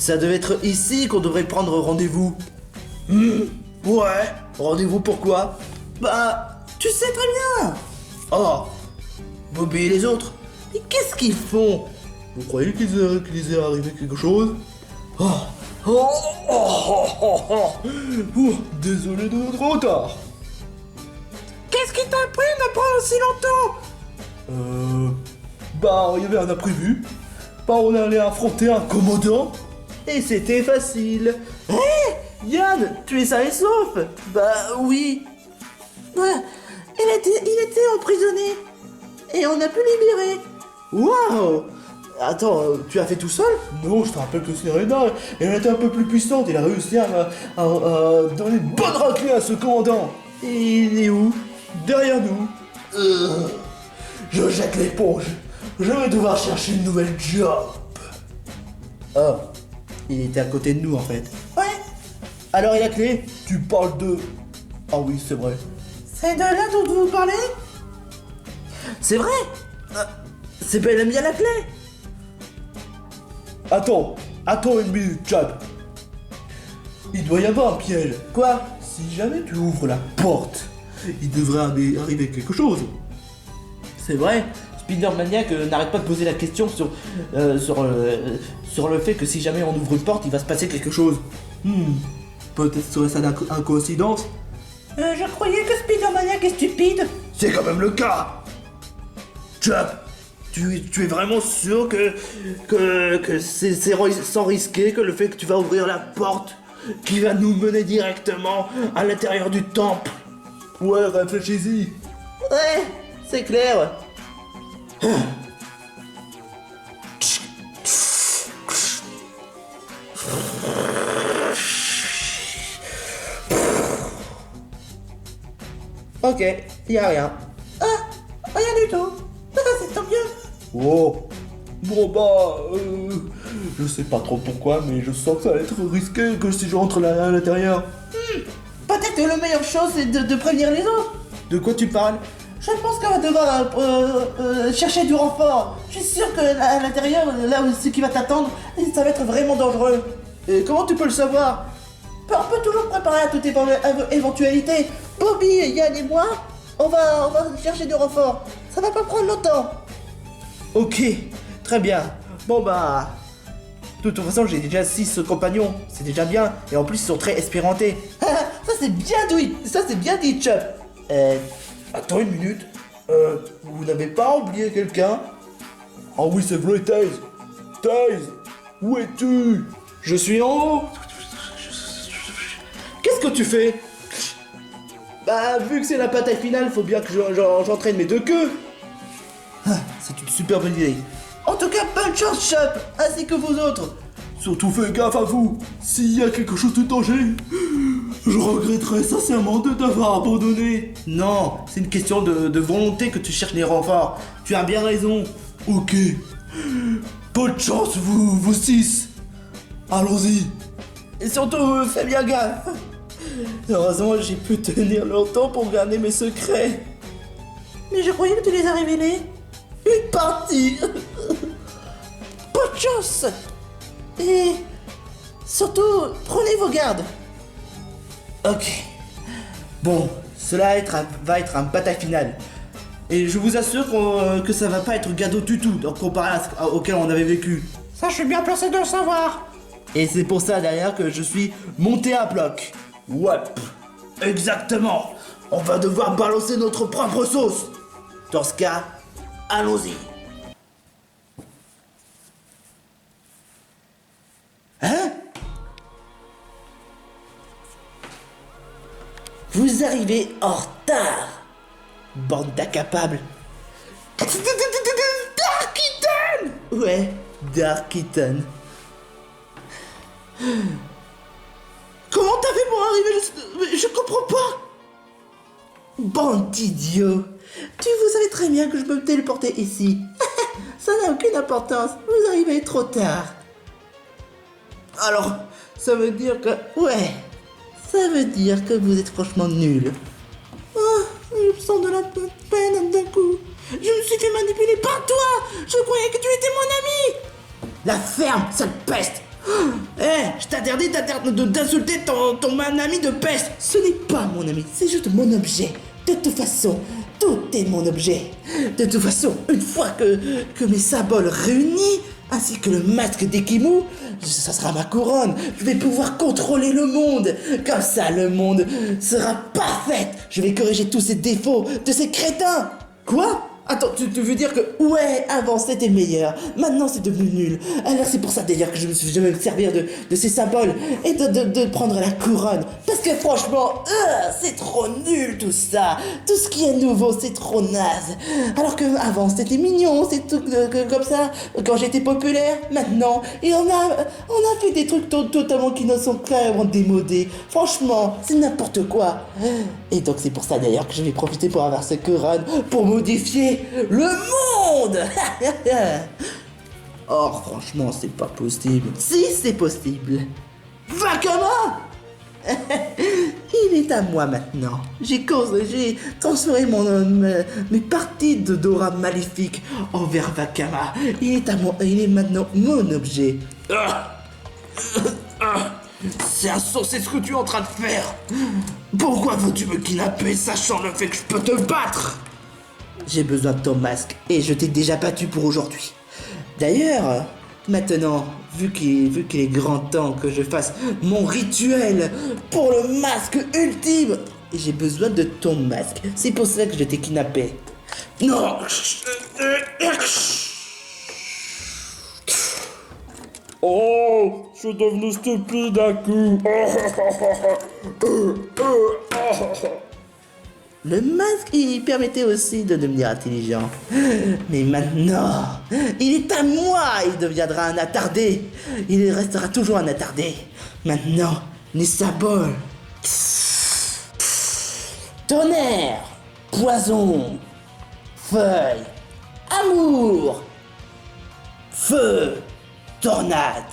Ça devait être ici qu'on devrait prendre rendez-vous. Ouais, rendez-vous pourquoi? Bah, tu sais très bien. Oh, Bobby et les autres, mais qu'est-ce qu'ils font? Vous croyez qu'il est arrivé quelque chose? Oh, oh, oh, oh, oh, oh. Ouh, désolé de notre retard. Qu'est-ce qui t'a pris de prendre aussi longtemps? Bah, il y avait un imprévu. Bah, on allait affronter un commandant. Et c'était facile. Hé, Yann, tu es sain et sauf? Bah, oui. Ouais, il était emprisonné. Et on a pu libérer. Waouh! Attends, tu as fait tout seul? Non, je te rappelle que Serena, elle était un peu plus puissante. Elle a réussi à donner une bonne raclée à ce commandant. Et il est où? Derrière nous. Je jette l'éponge. Je vais devoir chercher une nouvelle job. Oh, il était à côté de nous en fait. Ouais. Alors et la clé? Tu parles de... Ah oui, c'est vrai. C'est de là dont vous parlez? C'est vrai. C'est bel et bien la clé. Attends une minute, Chap. Il doit y avoir un piège. Quoi? Si jamais tu ouvres la porte, il devrait arriver quelque chose. C'est vrai. Spider-Maniac n'arrête pas de poser la question sur le fait que si jamais on ouvre une porte, il va se passer quelque chose. Peut-être serait ça une coïncidence. Je croyais que Spider-Maniac est stupide. C'est quand même le cas. Chap. Tu es vraiment sûr que c'est sans risquer, que le fait que tu vas ouvrir la porte qui va nous mener directement à l'intérieur du temple? Ouais, réfléchis-y. Ouais, c'est clair. Ok, y a rien. Ah, rien du tout. C'est tant mieux. Oh. Bon bah, je sais pas trop pourquoi, mais je sens que ça va être risqué que si je rentre là à l'intérieur. Peut-être que la meilleure chose c'est de prévenir les autres. De quoi tu parles? Je pense qu'on va devoir chercher du renfort. Je suis sûr que à l'intérieur, là où ce qui va t'attendre, ça va être vraiment dangereux. Et comment tu peux le savoir? On peut toujours préparer à toute éventualité. Bobby, Yann et moi, on va chercher du renfort. Ça va pas prendre longtemps. Ok, très bien. Bon bah... De toute façon, j'ai déjà 6 compagnons. C'est déjà bien. Et en plus, ils sont très espérantés. Ça c'est bien dit, Chap. Attends une minute. Vous n'avez pas oublié quelqu'un? Ah oui, c'est vrai, Taze. Taze, où es-tu? Je suis en haut. Qu'est-ce que tu fais? Bah, vu que c'est la bataille finale, faut bien que j'entraîne mes deux queues. C'est une super bonne idée. En tout cas, bonne chance, Chap, ainsi que vous autres. Surtout fais gaffe à vous. S'il y a quelque chose de danger, je regretterais sincèrement de t'avoir abandonné. Non, c'est une question de volonté que tu cherches les renforts. Tu as bien raison. Ok. Bonne chance, vous 6. Allons-y. Et surtout, fais bien gaffe. Heureusement, j'ai pu tenir longtemps pour garder mes secrets. Mais je croyais que tu les as révélés. Une partie. Bonne chance. Et surtout, prenez vos gardes. Ok. Bon, cela va être un bataille finale. Et je vous assure que ça va pas être gado du tout, comparé auquel on avait vécu. Ça, je suis bien placé de le savoir. Et c'est pour ça d'ailleurs que je suis monté à bloc. Ouais, exactement. On va devoir balancer notre propre sauce. Dans ce cas, allons-y. Hein? Vous arrivez en retard, bande d'incapables. Dark Eaton! Ouais, Dark Eaton. Comment t'as fait pour arriver? Je comprends pas. Bande d'idiots. Vous savez très bien que je peux me téléporter ici. Ça n'a aucune importance. Vous arrivez trop tard. Alors, ça veut dire que... Ouais. Ça veut dire que vous êtes franchement nuls. Oh, je me sens de la peine d'un coup. Je me suis fait manipuler par toi. Je croyais que tu étais mon ami. La ferme, sale peste. Je t'interdis d'insulter ton ami de peste. Ce n'est pas mon ami, c'est juste mon objet. De toute façon, tout est mon objet. De toute façon, une fois que mes symboles réunis, ainsi que le masque d'Ekimu, ça sera ma couronne. Je vais pouvoir contrôler le monde. Comme ça, le monde sera parfait. Je vais corriger tous ces défauts de ces crétins. Quoi ? Attends, tu veux dire que... Ouais, avant c'était meilleur, maintenant c'est devenu nul. Alors c'est pour ça d'ailleurs que je vais me servir de ces symboles et de prendre la couronne. Parce que franchement, c'est trop nul tout ça. Tout ce qui est nouveau, c'est trop naze. Alors que avant c'était mignon, c'est tout comme ça, quand j'étais populaire, maintenant. Et on a fait des trucs totalement qui ne sont carrément démodés. Franchement, c'est n'importe quoi. Et donc c'est pour ça d'ailleurs que je vais profiter pour avoir cette couronne, pour modifier le monde. Oh, franchement, c'est pas possible. Si, c'est possible. Vakama. Il est à moi maintenant. J'ai transféré mes parties de Dora maléfique envers Vakama. Il est à moi. Il est maintenant mon objet. C'est insensé ce que tu es en train de faire. Pourquoi veux-tu me kidnapper sachant le fait que je peux te battre? J'ai besoin de ton masque et je t'ai déjà battu pour aujourd'hui. D'ailleurs, maintenant, vu qu'il est grand temps que je fasse mon rituel pour le masque ultime, j'ai besoin de ton masque. C'est pour ça que je t'ai kidnappé. Non. Oh, je suis devenu stupide d'un coup. Le masque, il permettait aussi de devenir intelligent. Mais maintenant, il est à moi. Il deviendra un attardé. Il restera toujours un attardé. Maintenant, les symboles. Tonnerre, poison, feuille, amour, feu, tornade,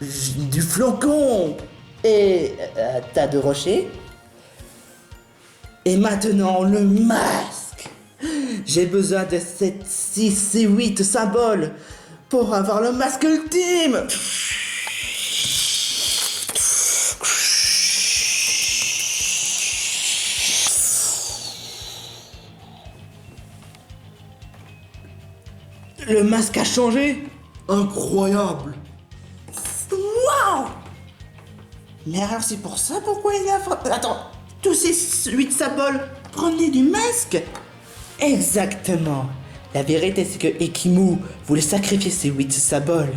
du flocon et un tas de rochers. Et maintenant, le masque. J'ai besoin de 7, 6 et 8 symboles pour avoir le masque ultime. Le masque a changé. Incroyable. Waouh. Mais alors c'est pour ça pourquoi il a... Attends. Tous ces 8 symboles prenaient du masque. Exactement. La vérité, c'est que Ekimu voulait sacrifier ces 8 symboles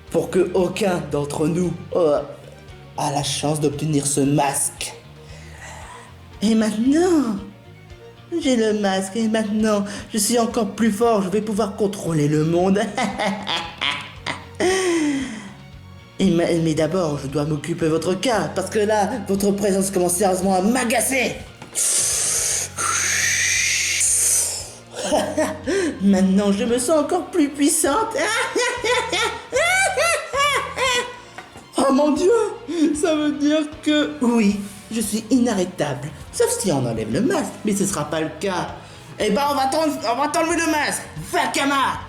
pour que aucun d'entre nous a la chance d'obtenir ce masque. Et maintenant, j'ai le masque et maintenant, je suis encore plus fort. Je vais pouvoir contrôler le monde. Mais d'abord, je dois m'occuper de votre cas, parce que là, votre présence commence sérieusement à m'agacer. Maintenant, je me sens encore plus puissante. Oh mon Dieu, ça veut dire que... Oui, je suis inarrêtable, sauf si on enlève le masque, mais ce sera pas le cas. Eh ben, on va t'enlever le masque, Vakama.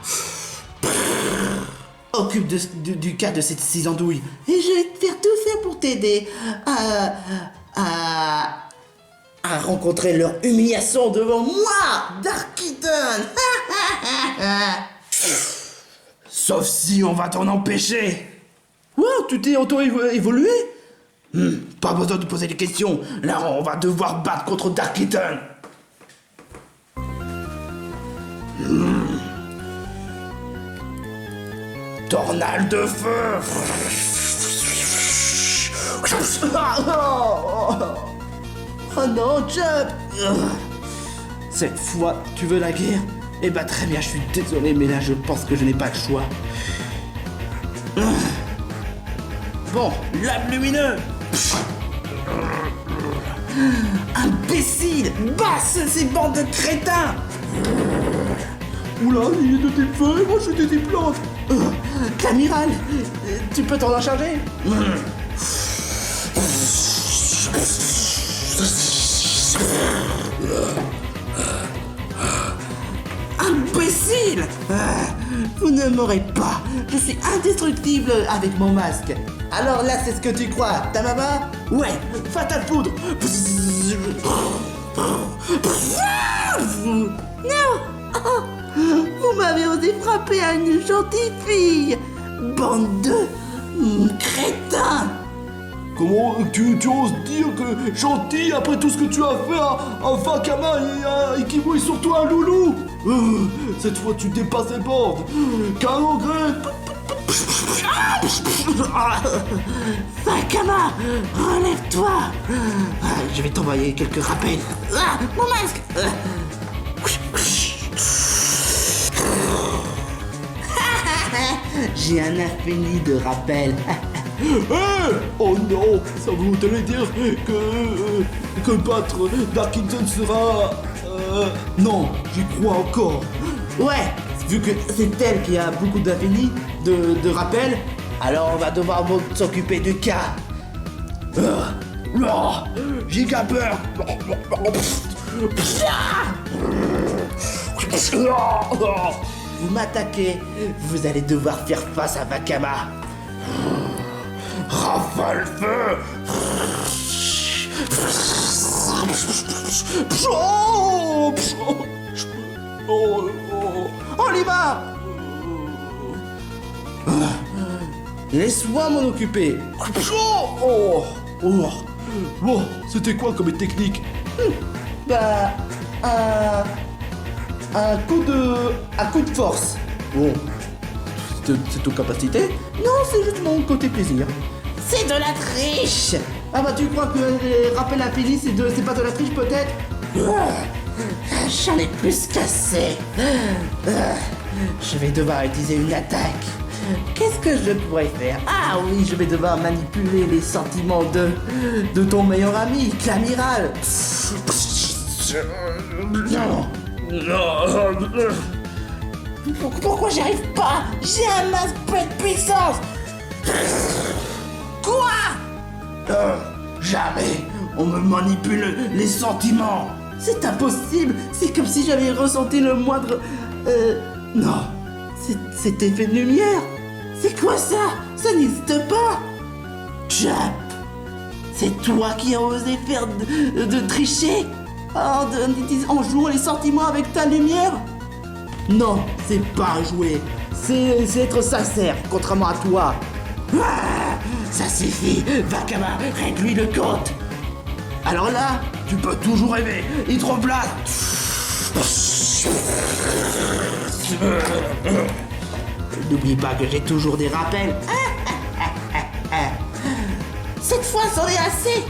Occupe du cas de cette 6 andouilles. Et je vais faire tout ça pour t'aider à rencontrer leur humiliation devant moi, Dark Kitten. Sauf si on va t'en empêcher. Ouais, tu t'es auto-évolué. Pas besoin de poser des questions. Là, on va devoir battre contre Dark Kitten. Tornade de feu. Oh non, Jump. Cette fois, tu veux la guerre? Eh ben très bien, je suis désolé, mais là je pense que je n'ai pas le choix. Bon, lame lumineux. Imbécile, basse ces bandes de crétins. Oula, il est de tes feux et moi je suis des plantes. L'amiral, tu peux t'en charger? Imbécile! Vous ne m'aurez pas. Je suis indestructible avec mon masque. Alors là, c'est ce que tu crois, ta maman? Ouais, fatale poudre. Non. Vous m'avez osé frapper à une gentille fille. Bande de crétins. Comment tu oses dire que gentil après tout ce que tu as fait à Vakama et Ikimo et surtout à Loulou? Cette fois tu dépasses les bornes. Calogren. Vakama, relève-toi. Je vais t'envoyer quelques rappels. Mon masque. J'ai un infini de rappels. Oh non, ça voudrait dire que battre Darkington sera... non, j'y crois encore. Ouais, vu que c'est elle qui a beaucoup d'infini, de rappels, alors on va devoir s'occuper du cas. Gigabeur. Vous m'attaquez, vous allez devoir faire face à Vakama. Rafale feu. On y va. Laisse-moi m'en occuper. Oh, c'était quoi comme technique? Bah, un coup de force. Bon, c'est aux capacités? Non, c'est juste mon côté plaisir. C'est de la triche. Ah bah tu crois que les rappels infinis c'est pas de la triche peut-être? J'en ai plus qu'assez. Je vais devoir utiliser une attaque. Qu'est-ce que je pourrais faire? Ah oui, je vais devoir manipuler les sentiments de ton meilleur ami, l'amiral. Pourquoi j'y arrive pas? J'ai un masque plein de puissance. Quoi? Jamais. On me manipule les sentiments. C'est impossible. C'est comme si j'avais ressenti le moindre... Non. Cet effet de lumière. C'est quoi ça? Ça n'existe pas. Jump. C'est toi qui as osé faire de tricher en jouant les sentiments avec ta lumière? Non, c'est pas jouer. C'est être sincère, contrairement à toi. Ça suffit. Vakama, règle-lui le compte. Alors là, Tu peux toujours rêver. Hydroblast. n'oublie pas que j'ai toujours des rappels. Cette fois, c'en est assez.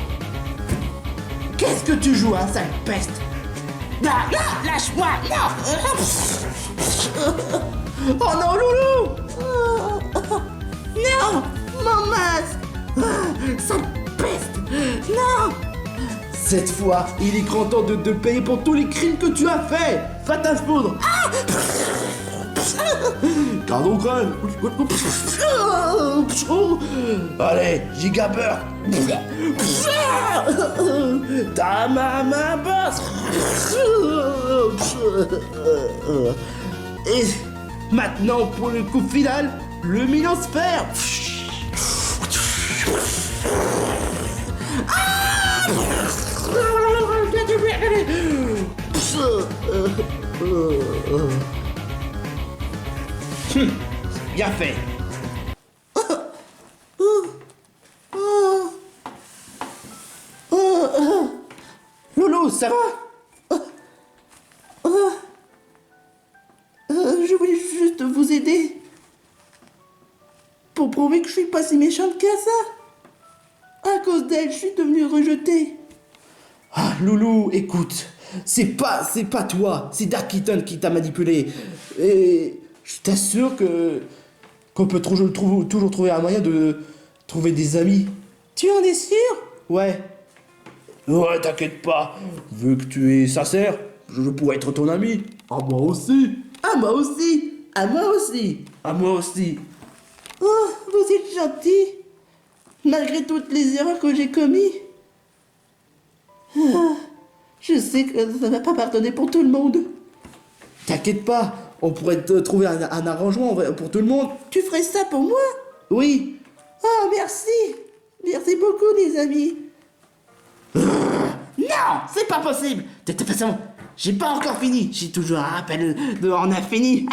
Qu'est-ce que tu joues, hein, sale peste? Là, lâche-moi, non. Oh non, Loulou. Non, mon masque. Sale peste. Non. Cette fois, il est grand temps de te payer pour tous les crimes que tu as faits. Fatale foudre. Calogren. Allez, Gigabeur. Ta main bosse. Et maintenant, pour le coup final, le Minosphère. Bien fait. Loulou, ça va? Je voulais juste vous aider. Pour prouver que je suis pas si méchante qu'à ça. À cause d'elle, je suis devenue rejetée. Ah, Loulou, écoute. C'est pas toi. C'est Dark Kitten qui t'a manipulé. Et je t'assure qu'on peut toujours trouver un moyen de trouver des amis. Tu en es sûr? Ouais. Ouais, t'inquiète pas. Vu que tu es sincère, je pourrais être ton ami. Ah, moi aussi. Ah, moi aussi. Ah, moi aussi. À moi aussi. Oh, vous êtes gentil. Malgré toutes les erreurs que j'ai commises. Ah, je sais que ça va pas pardonner pour tout le monde. T'inquiète pas, On pourrait trouver un arrangement pour tout le monde. Tu ferais ça pour moi? Oui. Oh, merci. Merci beaucoup, les amis. Non, c'est pas possible. De toute façon, j'ai pas encore fini. J'ai toujours un rappel de on a fini.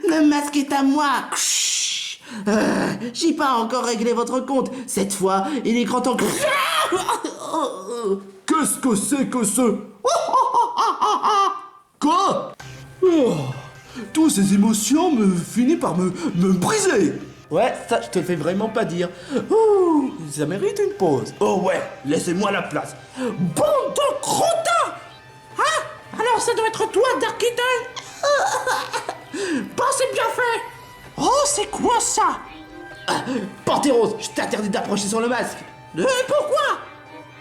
Le masque est à moi. J'ai pas encore réglé votre compte. Cette fois, il est grand temps que... Qu'est-ce que c'est que ce... Quoi? Oh, toutes ces émotions me finissent par me briser. Ouais, ça, je te le fais vraiment pas dire. Ouh, ça mérite une pause. Oh ouais, laissez-moi la place. Bande de crottins! Hein? Alors ça doit être toi, Dark Kitten? Bah c'est bien fait! Oh, c'est quoi ça? Panthéros, je t'interdis d'approcher sur le masque. Pourquoi?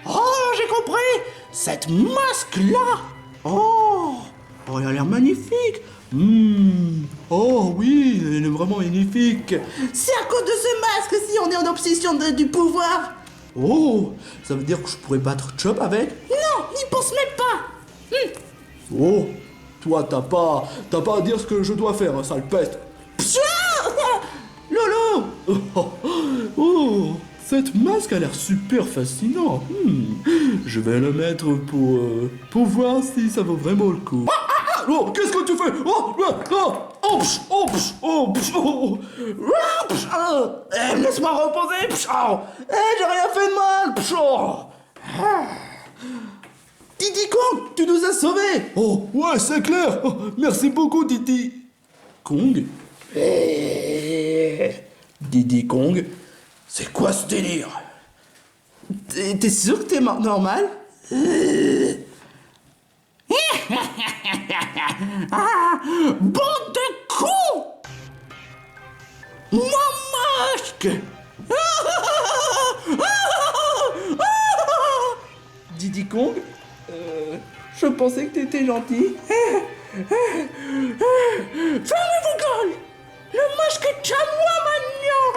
Oh, j'ai compris! Cette masque-là! Oh, elle a l'air magnifique! Oh oui, elle est vraiment magnifique. C'est à cause de ce masque si on est en obsession du pouvoir! Oh, ça veut dire que je pourrais battre Chop avec? Non, n'y pense même pas! Oh, toi t'as pas à dire ce que je dois faire, hein, sale peste. Lolo! Oh, cette masque a l'air super fascinant. Je vais le mettre pour voir si ça vaut vraiment le coup. Oh, qu'est-ce que tu fais? Laisse-moi reposer! J'ai rien fait de mal! Diddy Kong, tu nous as sauvés! Oh, ouais, c'est clair. Oh, merci beaucoup, Diddy. Kong? Diddy Kong? C'est quoi ce délire? T'es sûr que t'es normal? Bande de cons! Mon masque! Diddy Kong? Je pensais que t'étais gentil. Fermez vos gueules! Le masque est à moi maintenant!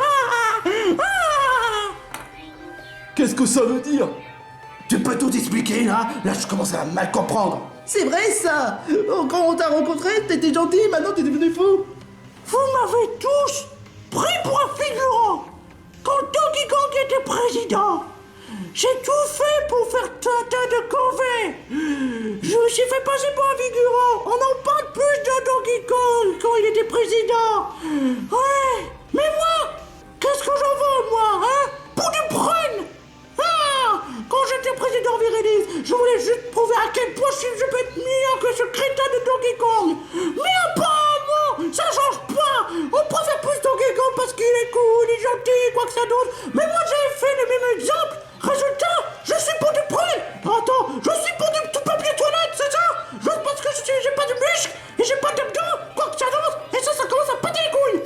Qu'est-ce que ça veut dire? Tu peux tout expliquer là? Là je commence à mal comprendre. C'est vrai ça! Quand on t'a rencontré, t'étais gentil, maintenant t'es devenu fou! Vous m'avez tous pris pour un figurant! Quand Donkey Kong était président! J'ai tout fait pour faire un tas de corvées! Je me suis fait passer pour un figurant! On en parle plus de Donkey Kong quand il était président! Ouais! Mais moi, qu'est-ce que j'en veux, moi, hein? Pour du prenne! Ah! Quand j'étais président Virilis, je voulais juste prouver à quel point je peux être meilleur que ce crétin de Donkey Kong! Mais apparemment, ça change pas! On préfère plus Donkey Kong parce qu'il est cool, il est gentil, quoi que ça d'autre! Mais moi j'avais fait le même exemple! Résultat, je suis pour du prêt. Attends, je suis pour du tout papier toilette, c'est ça? Juste parce que j'ai pas de muscles et j'ai pas d'abdos, quoi que ça d'autre, et ça commence à péter les couilles.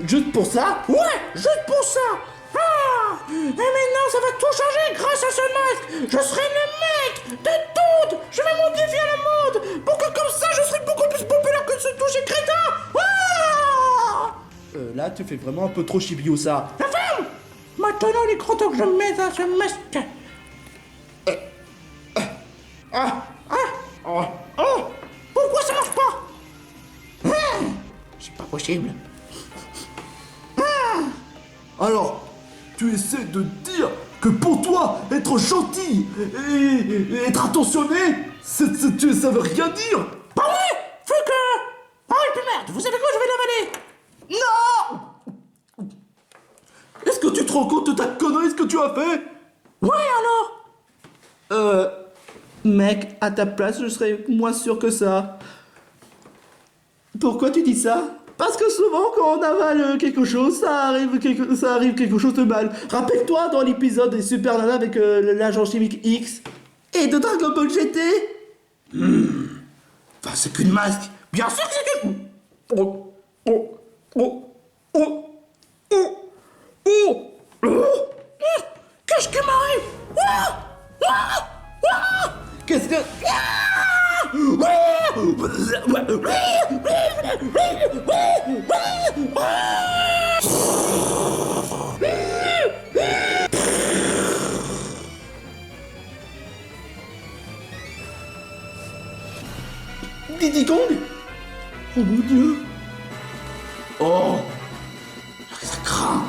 Juste pour ça? Ouais, juste pour ça. Ah, et maintenant ça va tout changer grâce à ce masque. Je serai le mec de tout. Je vais modifier le monde pour que comme ça je serai beaucoup plus populaire que ce touché crétin. Ah! Là, tu fais vraiment un peu trop chibiou ça. La femme! Maintenant, il est grand temps que je me mette à ce masque. Pourquoi ça marche pas? C'est pas possible. Alors, tu essaies de dire que pour toi, être gentil et être attentionné, ça veut rien dire? Bah ouais! Fait que... Ah et puis merde, vous savez quoi, je vais l'avaler. Non! Est-ce que tu te rends compte de ta connerie, ce que tu as fait? Ouais alors? Mec, à ta place, je serais moins sûr que ça. Pourquoi tu dis ça? Parce que souvent, quand on avale quelque chose, ça arrive quelque chose de mal. Rappelle-toi dans l'épisode des Super Nana avec l'agent chimique X et de Dragon Ball GT. Enfin, c'est qu'une masque. Bien sûr que c'est qu'une... Qu'est-ce qui m'arrive? Qu'est-ce que... Diddy Kong? Oh mon Dieu. Oh, ça craint.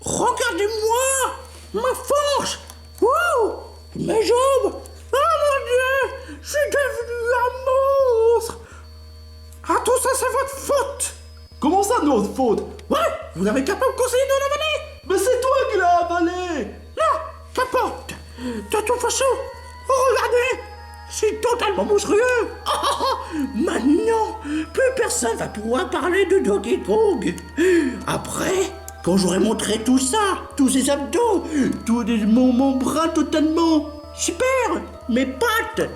Regardez-moi, ma force. Wow, mes jambes. Oh mon Dieu, je suis devenu un monstre. Ah, tout ça, c'est votre faute. Comment ça, notre faute? Ouais, vous n'avez qu'à pas me conseiller de l'avaler. Mais c'est toi qui l'as avalé! Non, qu'importe. De toute façon, regardez, c'est totalement monstrueux. Maintenant, plus personne va pouvoir parler de Donkey Kong. Après, quand j'aurai montré tout ça, tous ces abdos, mon bras totalement super, mes pattes.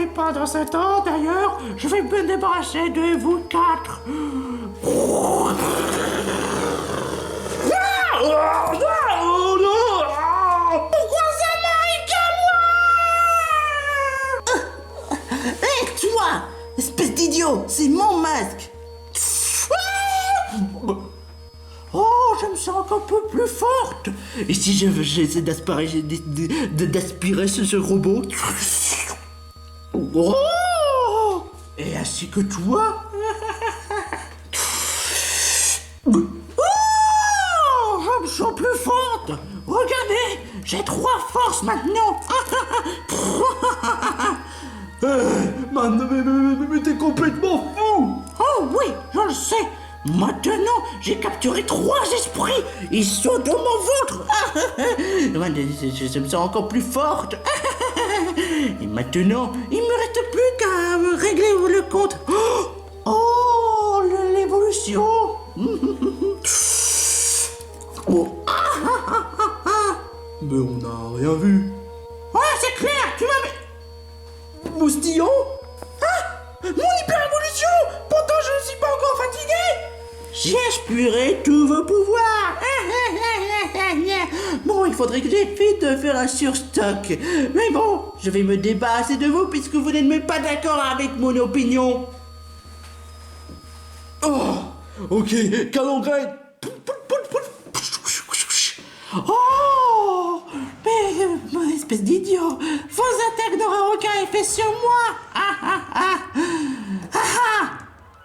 Et pendant ce temps, d'ailleurs, je vais me débarrasser de vous quatre. Pourquoi ça m'arrive qu'à moi? Hé, toi, espèce d'idiot, c'est mon masque. Oh, je me sens encore un peu plus forte. Et si j'essaie d'aspirer ce robot? Oh, et ainsi que toi. Oh, je me sens plus forte. Regardez, j'ai 3 forces maintenant. Mais t'es complètement fou! Oh oui, je le sais. Maintenant, j'ai capturé 3 esprits. Ils sont dans mon ventre. Je me sens encore plus forte. Et maintenant, il me reste plus qu'à régler le compte. Oh, l'évolution. Oh. Mais on n'a rien vu. Ouais, c'est clair, tu m'as mis... Moustillon? Mon hyper-évolution. Pourtant, je ne suis pas encore fatigué. J'ai aspiré tous vos pouvoirs. Bon, il faudrait que j'évite de faire un surstock. Mais bon, je vais me débarrasser de vous puisque vous n'êtes même pas d'accord avec mon opinion. Oh! Ok, Calongraine! Oh, mais espèce d'idiot, vos attaques n'auront aucun effet sur moi.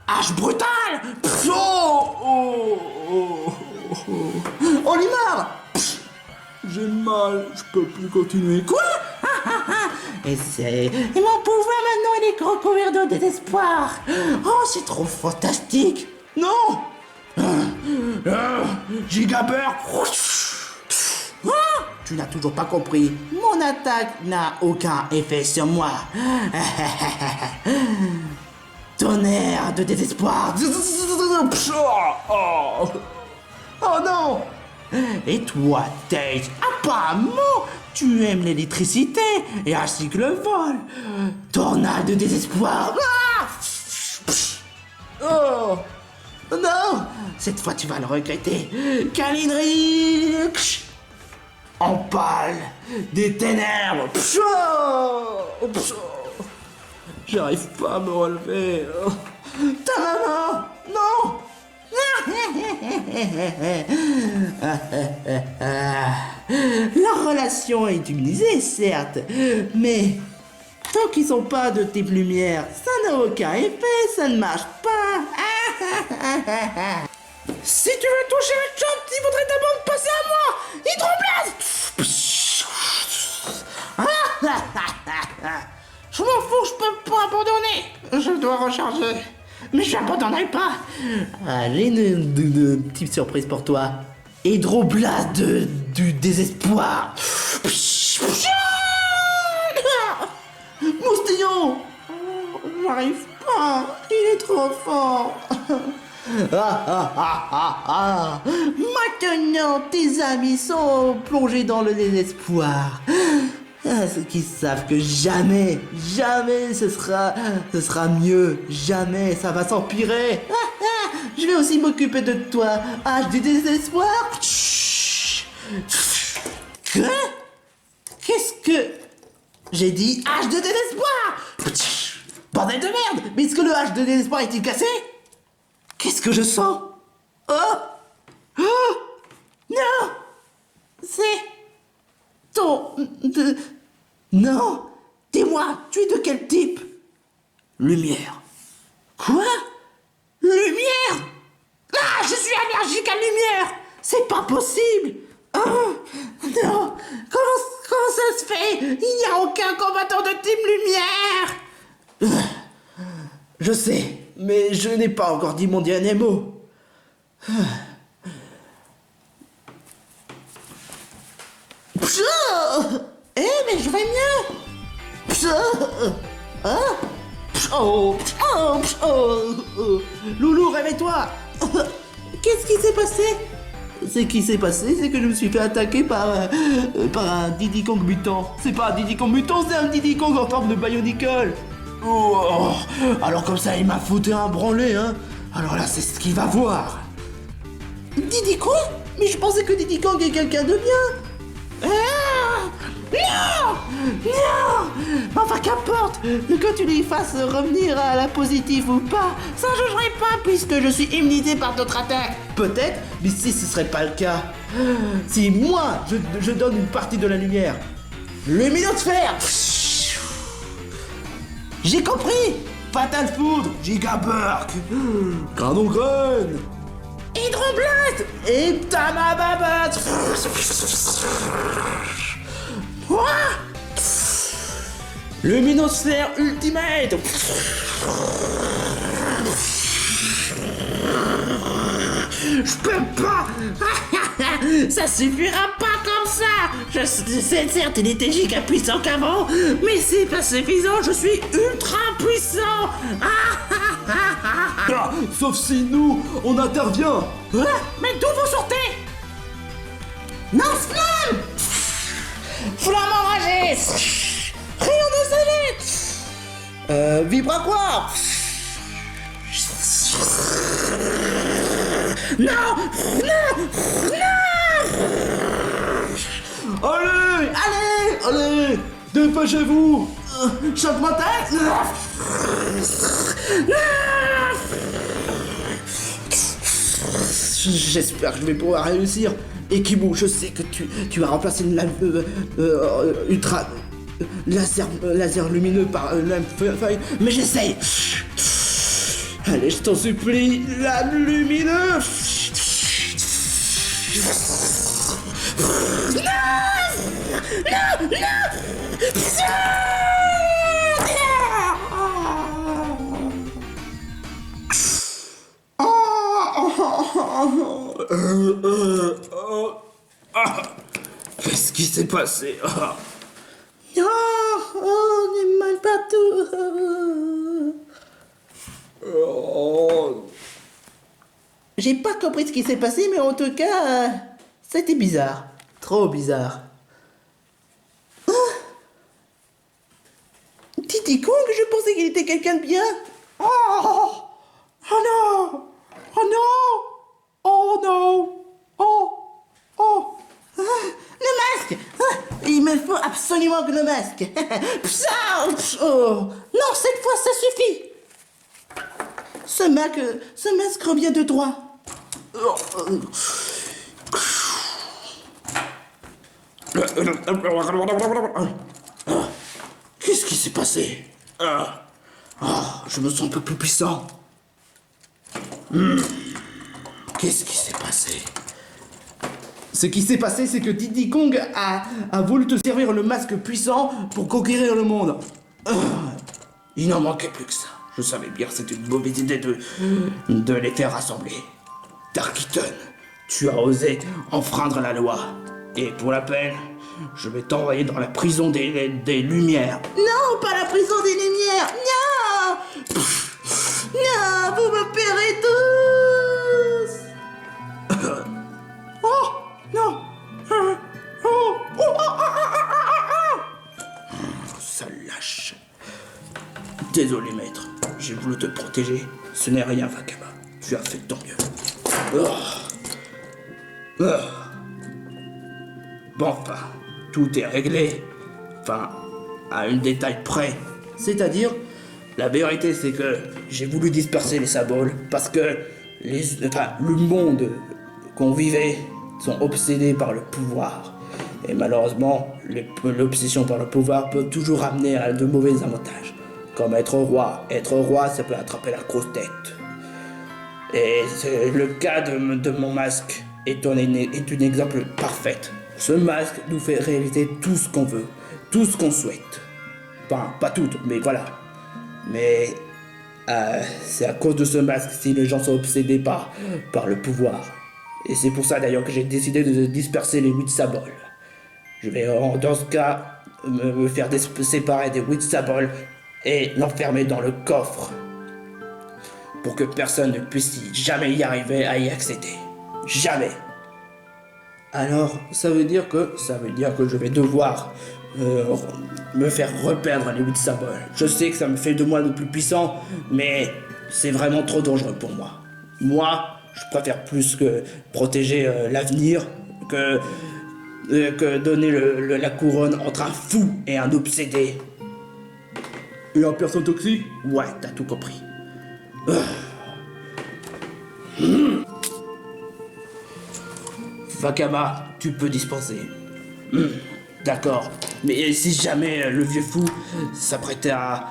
Hache brutale. Olimar. J'ai mal, je peux plus continuer. Quoi? Et mon pouvoir maintenant il est recouvert de désespoir. Oh, c'est trop fantastique. Non. Gigabert. Tu n'as toujours pas compris. Mon attaque n'a aucun effet sur moi. Tonnerre de désespoir. Oh non. Et toi, Tails, apparemment, tu aimes l'électricité et ainsi que le vol. Tornade de désespoir. Oh non. Cette fois, tu vas le regretter. Calinerie. Empale des ténèbres. J'arrive pas à me relever. Ta maman. Non. Leur relation est utilisée, certes, mais tant qu'ils sont pas de type lumière, ça n'a aucun effet, ça ne marche pas. Si tu veux toucher la chambre, il faudrait d'abord me passer à moi. Hydroblast. Je m'en fous, je peux pas abandonner. Je dois recharger. Mais je n'abandonnerai pas. J'ai une petite surprise pour toi. Hydroblast du désespoir. Moustillon. J'arrive pas. Il est trop fort. Maintenant, tes amis sont plongés dans le désespoir. Ceux qui savent que jamais ce sera mieux, jamais ça va s'empirer. Je vais aussi m'occuper de toi, Hache du désespoir. Quoi? Qu'est-ce que j'ai dit? Hache de désespoir. Bordel de merde. Mais est-ce que le Hache de désespoir est-il cassé? Qu'est-ce que je sens? Oh non. C'est Non. Dis-moi, tu es de quel type? Lumière. Quoi? Lumière? Ah, je suis allergique à la lumière. C'est pas possible. Oh, non. Comment ça se fait? Il n'y a aucun combattant de Team Lumière. Je sais, mais je n'ai pas encore dit mon dernier mot. Eh, mais je vais mieux. Loulou, réveille-toi. Qu'est-ce qui s'est passé? Ce qui s'est passé, c'est que je me suis fait attaquer par un Diddy Kong mutant. C'est pas un Diddy Kong mutant, c'est un Diddy Kong en forme de Bionicle. Oh, alors comme ça, il m'a foutu un branlé, hein. Alors là, c'est ce qu'il va voir. Diddy quoi? Mais je pensais que Diddy Kong est quelqu'un de bien. Ah, non! Non! Enfin, qu'importe que tu lui fasses revenir à la positive ou pas, ça ne changerait pas puisque je suis immunisé par d'autres attaques. Peut-être, mais si ce serait pas le cas. Si moi, je donne une partie de la lumière. Luminosphère. J'ai compris. Fatal Foudre. Gigaburk. Canon graine. Hydroblast. Et Tamababat. Luminosphère Ultimate. Je peux pas. Ça suffira pas comme ça. Je sais, certes, il était giga puissant qu'avant, mais c'est pas suffisant. Je suis ultra puissant. Ah, sauf si nous, on intervient. Mais d'où vous sortez? Lance-flamme. Flamme enragée. Rayon de soleil. Vibratoire. Non. Allez, dépêchez-vous. Choc mental. J'espère que je vais pouvoir réussir. Ekimou, je sais que tu as remplacé une lame ultra laser lumineux par lame feuille, mais j'essaye. Allez, je t'en supplie, lame lumineuse. Qu'est-ce qui s'est passé? On est mal partout. J'ai pas compris ce qui s'est passé, mais en tout cas, c'était bizarre. Trop bizarre. Diddy Kong, je pensais qu'il était quelqu'un de bien. Oh non! Oh non! Oh non! Oh! Le masque! Il me faut absolument que le masque! Non, cette fois, ça suffit! Ce masque revient de droit. Qu'est-ce qui s'est passé? Je me sens un peu plus puissant. Qu'est-ce qui s'est passé? Ce qui s'est passé, c'est que Diddy Kong a voulu te servir le masque puissant pour conquérir le monde. Il n'en manquait plus que ça. Je savais bien que c'était une mauvaise idée de les faire rassembler. Darkiton, tu as osé enfreindre la loi. Et pour la peine, je vais t'envoyer dans la prison des Lumières. Non, pas la prison des Lumières. Non! Non, vous me paierez tous. Oh, non. Sale lâche. Désolé, maître. J'ai voulu te protéger. Ce n'est rien, Vakama. Tu as fait de ton mieux. Bon, enfin, tout est réglé. Enfin, à un détail près. C'est-à-dire, la vérité, c'est que j'ai voulu disperser les Sabols parce que le monde qu'on vivait sont obsédés par le pouvoir. Et malheureusement, l'obsession par le pouvoir peut toujours amener à de mauvais avantages. Comme être roi. Être roi, ça peut attraper la grosse tête. Et le cas de mon masque est un exemple parfait. Ce masque nous fait réaliser tout ce qu'on veut, tout ce qu'on souhaite. Enfin, pas tout, mais voilà. Mais c'est à cause de ce masque si les gens sont obsédés par le pouvoir. Et c'est pour ça d'ailleurs que j'ai décidé de disperser les 8 symboles. Je vais dans ce cas me faire séparer des 8 symboles et l'enfermer dans le coffre. Pour que personne ne puisse jamais y arriver à y accéder. Jamais. Alors, ça veut dire que je vais devoir me faire reperdre les 8 symboles. Je sais que ça me fait de moi le plus puissant, mais c'est vraiment trop dangereux pour moi. Moi, je préfère plus que protéger l'avenir que donner la couronne entre un fou et un obsédé. Et un personne toxique? Ouais, t'as tout compris. Vakama, tu peux dispenser. D'accord. Mais si jamais le vieux fou s'apprêtait à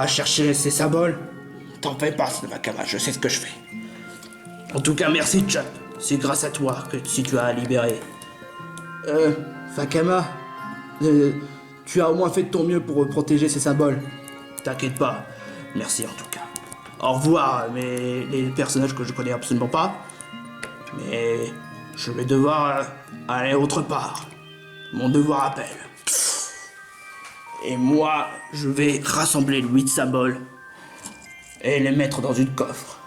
chercher ses symboles, t'en fais pas, Vakama, je sais ce que je fais. En tout cas, merci, Chuck. C'est grâce à toi que si tu as libéré. Vakama, tu as au moins fait de ton mieux pour protéger ces symboles. T'inquiète pas. Merci en tout cas. Au revoir, les personnages que je connais absolument pas. Mais je vais devoir aller autre part. Mon devoir appelle. Et moi, je vais rassembler les 8 symboles et les mettre dans une coffre.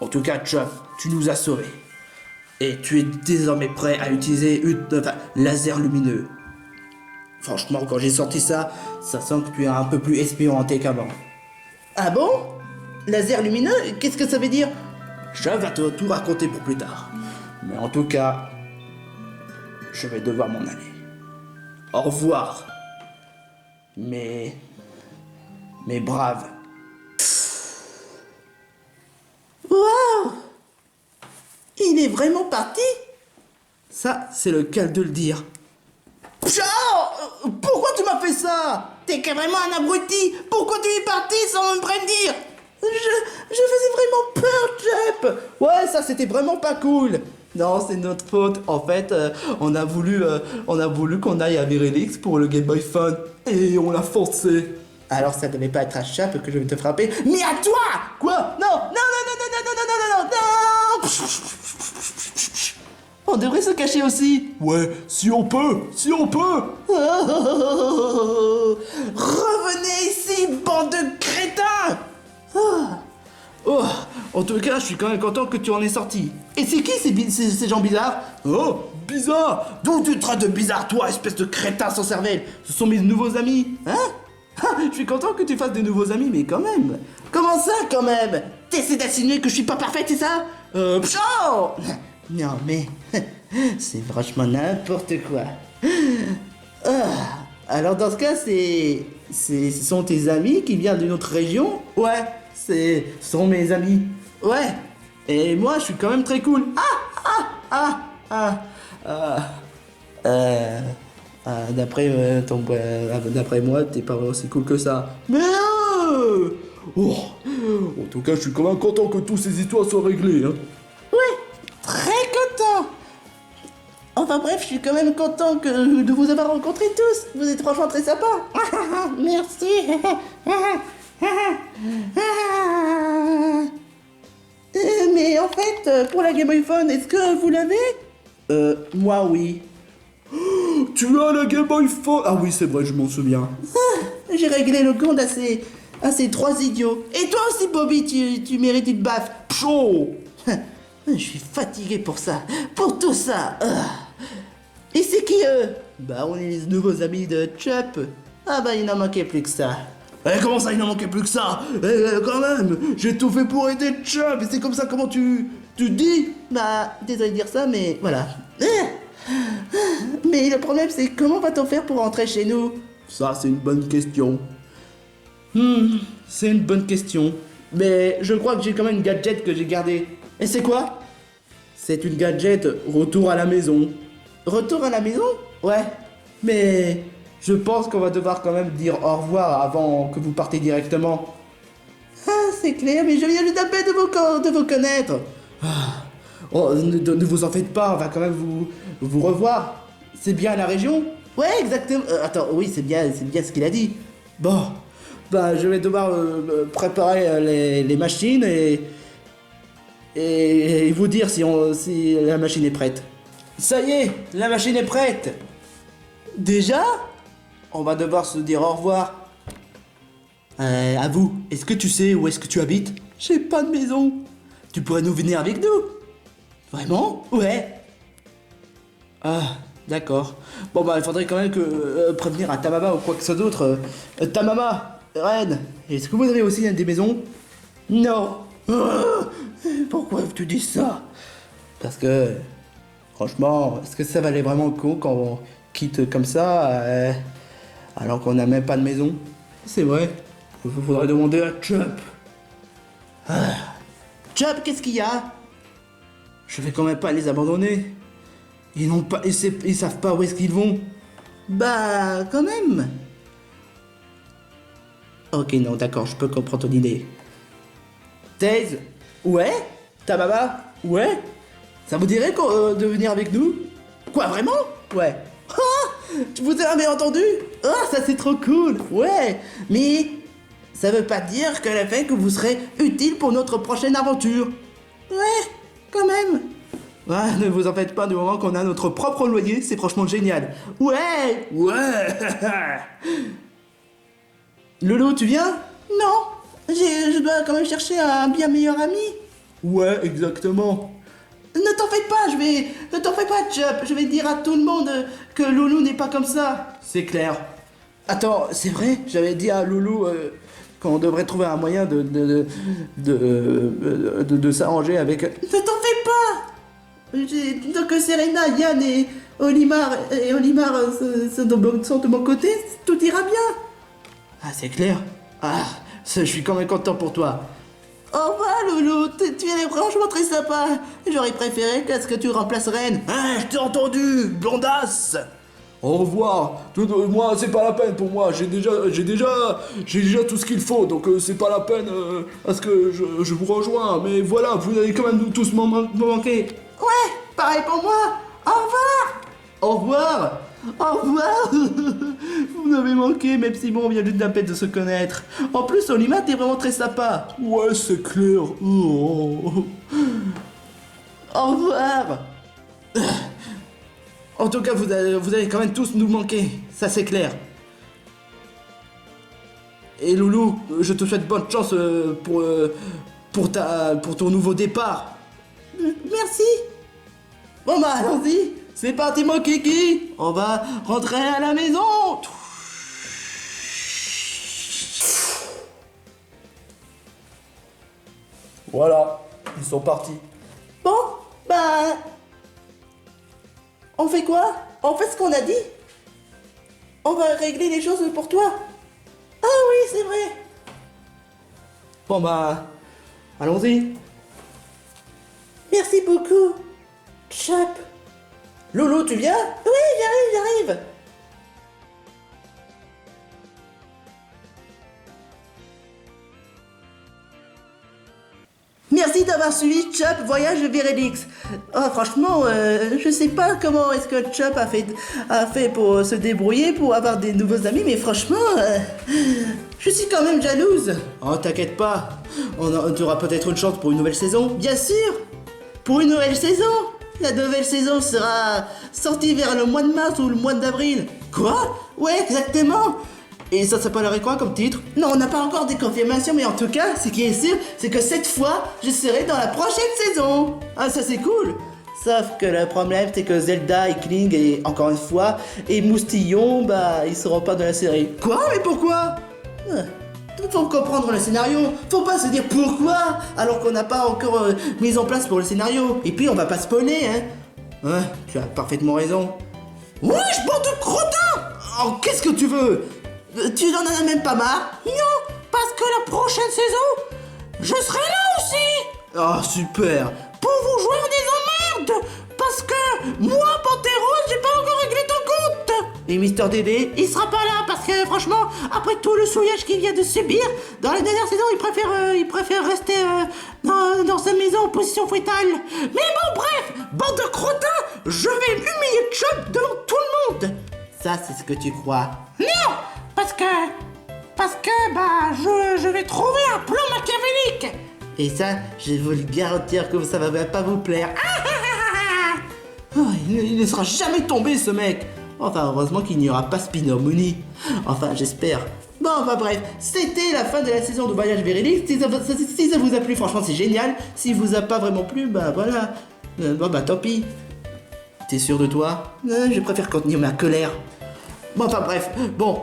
En tout cas, Chuck, tu nous as sauvés. Et tu es désormais prêt à utiliser laser lumineux. Franchement, quand j'ai sorti ça, ça sent que tu es un peu plus expérimenté qu'avant. Ah bon? Laser lumineux? Qu'est-ce que ça veut dire? Je vais te tout raconter pour plus tard. Mais en tout cas, je vais devoir m'en aller. Au revoir. Mes braves. Waouh! Il est vraiment parti? Ça, c'est le cas de le dire. Ciao! Pourquoi tu m'as fait ça? T'es carrément un abruti! Pourquoi tu es parti sans me prévenir? Je faisais vraiment peur, Jep! Ouais, ça c'était vraiment pas cool. Non, c'est notre faute. En fait, on a voulu qu'on aille à Virelix pour le Game Boy Fun. Et on l'a forcé. Alors ça devait pas être à Chap que je vais te frapper, mais à toi! Quoi? Non, non, non, non, non, non, non, non, non, non, non! On devrait se cacher aussi. Ouais, si on peut. Revenez ici, bande de crétins! Oh, en tout cas, je suis quand même content que tu en aies sorti. Et c'est qui ces gens bizarres? Oh, bizarre. D'où tu traites de bizarre, toi, espèce de crétin sans cervelle? Ce sont mes nouveaux amis. Hein? Je suis content que tu fasses des nouveaux amis, mais quand même. Comment ça, quand même? T'essaies d'insinuer que je suis pas parfaite, c'est ça? Pshao! Non, mais... c'est franchement n'importe quoi. Alors, dans ce cas, ce sont tes amis qui viennent d'une autre région? Ouais, ce sont mes amis. Ouais. Et moi, je suis quand même très cool. D'après moi, t'es pas aussi cool que ça. Mais oh, en tout cas, je suis quand même content que toutes ces histoires soient réglées, hein. Ouais, très content. Enfin bref, je suis quand même content de vous avoir rencontrés tous. Vous êtes franchement très sympas. Merci. Mais en fait, pour la Game Boy Phone, est-ce que vous l'avez? Moi, oui. Tu as la Game Boy Phone? Ah oui, c'est vrai, je m'en souviens. J'ai réglé le compte à ces 3 idiots. Et toi aussi, Bobby, tu mérites une baffe. Pshou. Je suis fatigué pour ça, pour tout ça. Et c'est qui eux? Bah, on est les nouveaux amis de Chup. Ah bah, il n'en manquait plus que ça. Comment ça, il n'en manquait plus que ça? Quand même, j'ai tout fait pour aider Chubb, et c'est comme ça, comment tu dis? Bah, désolé de dire ça, mais voilà. Mais le problème, c'est comment va-t-on faire pour rentrer chez nous? Ça, c'est une bonne question. C'est une bonne question. Mais je crois que j'ai quand même une gadget que j'ai gardée. Et c'est quoi? C'est une gadget retour à la maison. Retour à la maison? Ouais. Mais je pense qu'on va devoir quand même dire au revoir avant que vous partez directement. Ah, c'est clair, mais je viens juste à peine de vous connaître. Ah. Oh, ne vous en faites pas, on va quand même vous revoir. C'est bien la région? Ouais, exactement. Attends, oui, c'est bien ce qu'il a dit. Bon, bah je vais devoir préparer les machines et vous dire si la machine est prête. Ça y est, la machine est prête. Déjà? On va devoir se dire au revoir. À vous, est-ce que tu sais où est-ce que tu habites? J'ai pas de maison. Tu pourrais nous venir avec nous? Vraiment? Ouais. Ah, d'accord. Bon bah il faudrait quand même que prévenir à Tamama ou quoi que ce soit d'autre. Tamama, Ren, est-ce que vous avez aussi des maisons? Non. Pourquoi tu dis ça? Parce que, franchement, est-ce que ça valait vraiment le coup quand on quitte comme ça alors qu'on n'a même pas de maison? C'est vrai. Il faudrait demander à Chup. Chup, qu'est-ce qu'il y a? Je vais quand même pas les abandonner. Ils savent pas où est-ce qu'ils vont. Bah, quand même. Ok, non, d'accord, je peux comprendre ton idée. Taze, ouais? Tamama, ouais? Ça vous dirait de venir avec nous? Quoi, vraiment? Ouais. Ah, vous avez entendu? Ah, ça c'est trop cool. Ouais, mais ça veut pas dire que la fin que vous serez utile pour notre prochaine aventure. Ouais, quand même. Ah, ne vous en faites pas du moment qu'on a notre propre loyer, c'est franchement génial. Ouais. Ouais. Loulou, tu viens? Non, je dois quand même chercher un bien meilleur ami. Ouais, exactement. Ne t'en fais pas, ne t'en fais pas, Chup. Je vais dire à tout le monde que Loulou n'est pas comme ça. C'est clair. Attends, c'est vrai, j'avais dit à Loulou qu'on devrait trouver un moyen de s'arranger avec... Ne t'en fais pas. Donc Serena, Yann et Olimar sont de mon côté, tout ira bien. Ah, c'est clair. Ah, je suis quand même content pour toi. Au revoir, Loulou, tu es franchement très sympa. J'aurais préféré qu'à ce que tu remplaces Ren. Ah, je t'ai entendu, blondasse. Au revoir. Moi, c'est pas la peine pour moi. J'ai déjà tout ce qu'il faut. Donc, c'est pas la peine à ce que je vous rejoins. Mais voilà, vous allez quand même nous tous me manquer. Ouais, pareil pour moi. Au revoir. Au revoir. Au revoir. Vous m'avez manqué, même si bon, on vient juste d'un peine de se connaître. En plus, Olima, t'es vraiment très sympa. Ouais, c'est clair. Oh. Au revoir. En tout cas, vous allez quand même tous nous manquer, ça c'est clair. Et Loulou, je te souhaite bonne chance pour ton nouveau départ. Merci. Bon bah allons-y, c'est parti mon kiki. On va rentrer à la maison. Voilà, ils sont partis. Bon, bah... On fait quoi? On fait ce qu'on a dit? On va régler les choses pour toi. Ah oui, c'est vrai. Bon bah... Allons-y. Merci beaucoup. Chup. Loulou, tu viens? Oui, j'arrive. Merci d'avoir suivi Chup Voyage Vérélix. Oh, franchement, je sais pas comment est-ce que Chup a fait pour se débrouiller, pour avoir des nouveaux amis, mais franchement, je suis quand même jalouse. Oh, t'inquiète pas, on aura peut-être une chance pour une nouvelle saison. Bien sûr, pour une nouvelle saison. La nouvelle saison sera sortie vers le mois de mars ou le mois d'avril. Quoi? Ouais, exactement. Et ça s'appellerait quoi comme titre? Non, on n'a pas encore des confirmations, mais en tout cas, ce qui est sûr, c'est que cette fois, je serai dans la prochaine saison. Ah, ça c'est cool. Sauf que le problème, c'est que Zelda et Kling, et encore une fois, et Moustillon, bah, ils seront pas dans la série. Quoi? Mais pourquoi? Faut comprendre le scénario. Faut pas se dire pourquoi, alors qu'on n'a pas encore mis en place pour le scénario. Et puis, on va pas spoiler, hein. Ouais, tu as parfaitement raison. Wesh, bande de crottins! Oh, qu'est-ce que tu veux? Tu n'en as même pas marre? Non, parce que la prochaine saison, je serai là aussi. Oh, super. Pour vous jouer des emmerdes. Parce que moi, Panthéros, j'ai Et Mister DB, il sera pas là parce que franchement, après tout le souillage qu'il vient de subir, dans la dernière saison, il préfère rester dans sa maison en position fétale. Mais bon, bref, bande de crottins, je vais humilier Chop devant tout le monde. Ça, c'est ce que tu crois. Non, parce que je vais trouver un plan machiavélique. Et ça, je vais vous le garantir que ça va pas vous plaire. Oh, il ne sera jamais tombé, ce mec. Enfin, heureusement qu'il n'y aura pas Spinner Mooney. Enfin, j'espère. Bon, enfin bref, c'était la fin de la saison de Voyage vers Elix. Si ça vous a plu, franchement, c'est génial. Si vous a pas vraiment plu, bah voilà. Bon, bah tant pis. T'es sûr de toi? Je préfère contenir ma colère. Bon, enfin bref, bon,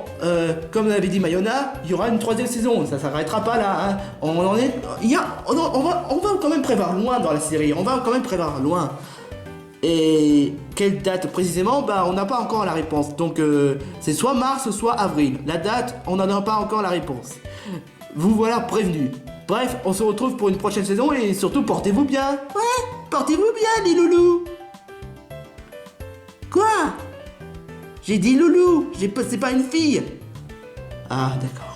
comme l'avait dit Mayona, il y aura une 3e saison, ça s'arrêtera pas là, hein. On va quand même prévoir loin dans la série, on va quand même prévoir loin. Et quelle date précisément? Bah on n'a pas encore la réponse, donc c'est soit mars, soit avril. La date, on n'en a pas encore la réponse. Vous voilà prévenus. Bref, on se retrouve pour une prochaine saison et surtout portez-vous bien. Ouais, portez-vous bien, les loulous. Quoi? J'ai dit loulou, c'est pas une fille. Ah, d'accord.